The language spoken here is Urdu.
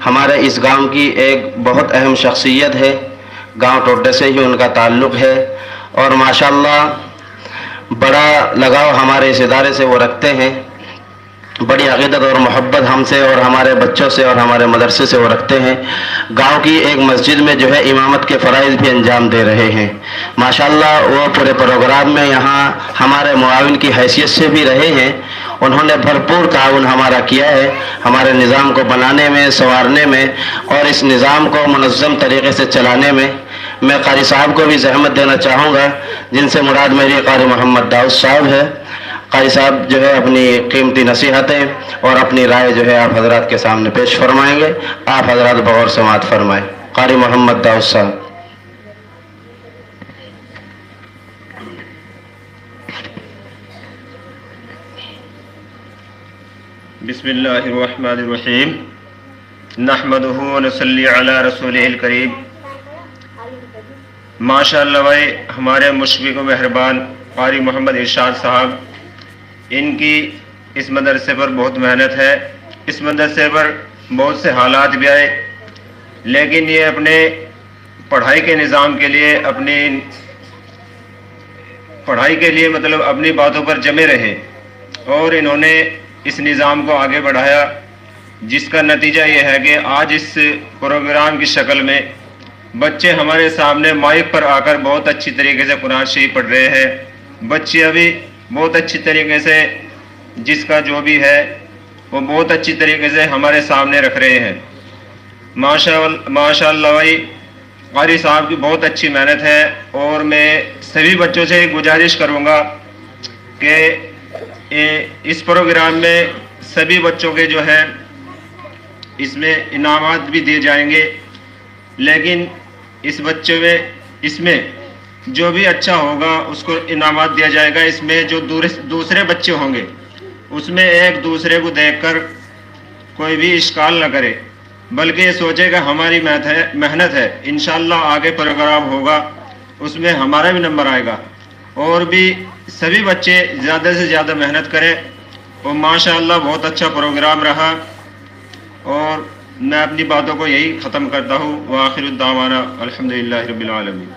ہمارے اس گاؤں کی ایک بہت اہم شخصیت ہے، گاؤں ٹوٹے سے ہی ان کا تعلق ہے، اور ماشاءاللہ بڑا لگاؤ ہمارے اس ادارے سے وہ رکھتے ہیں، بڑی عقیدت اور محبت ہم سے اور ہمارے بچوں سے اور ہمارے مدرسے سے وہ رکھتے ہیں۔ گاؤں کی ایک مسجد میں جو ہے امامت کے فرائض بھی انجام دے رہے ہیں۔ ماشاءاللہ وہ پورے پروگرام میں یہاں ہمارے معاون کی حیثیت سے بھی رہے ہیں، انہوں نے بھرپور تعاون ہمارا کیا ہے ہمارے نظام کو بنانے میں، سنوارنے میں اور اس نظام کو منظم طریقے سے چلانے میں۔ میں قاری صاحب کو بھی زحمت دینا چاہوں گا، جن سے مراد میری قاری محمد داؤد صاحب ہے۔ قاری صاحب جو ہے اپنی قیمتی نصیحتیں اور اپنی رائے جو ہے آپ حضرات کے سامنے پیش فرمائیں گے، آپ حضرات بغور سماعت فرمائیں۔ قاری محمد داؤد صاحب۔ بسم اللہ الرحمن الرحیم، نحمدہ ونصلی علی رسولہ الکریم۔ ماشاءاللہ بھائی، ہمارے مشفق و مہربان قاری محمد ارشاد صاحب، ان کی اس مدرسے پر بہت محنت ہے۔ اس مدرسے پر بہت سے حالات بھی آئے، لیکن یہ اپنے پڑھائی کے نظام کے لیے، اپنی پڑھائی کے لیے مطلب اپنی باتوں پر جمے رہے، اور انہوں نے اس نظام کو آگے بڑھایا، جس کا نتیجہ یہ ہے کہ آج اس پروگرام کی شکل میں بچے ہمارے سامنے مائک پر آ کر بہت اچھی طریقے سے قرآن شریف پڑھ رہے ہیں۔ بچے ابھی بہت اچھی طریقے سے جس کا جو بھی ہے وہ بہت اچھی طریقے سے ہمارے سامنے رکھ رہے ہیں۔ ماشاء اللہ بھائی، قاری صاحب کی بہت اچھی محنت ہے، اور میں سبھی بچوں سے گزارش کروں گا کہ اس پروگرام میں سبھی بچوں کے جو ہے اس میں انعامات بھی دیے جائیں گے، لیکن اس میں جو بھی اچھا ہوگا اس کو انعامات دیا جائے گا۔ اس میں جو دوسرے بچے ہوں گے اس میں ایک دوسرے کو دیکھ کر کوئی بھی اشکال نہ کرے، بلکہ یہ سوچے کہ ہماری محنت ہے، انشاءاللہ آگے پروگرام ہوگا اس میں ہمارا بھی نمبر آئے گا، اور بھی سبھی بچے زیادہ سے زیادہ محنت کریں۔ اور ماشاءاللہ بہت اچھا پروگرام رہا، اور میں اپنی باتوں کو یہی ختم کرتا ہوں۔ وآخر الدعوانا الحمدللہ رب العالمین۔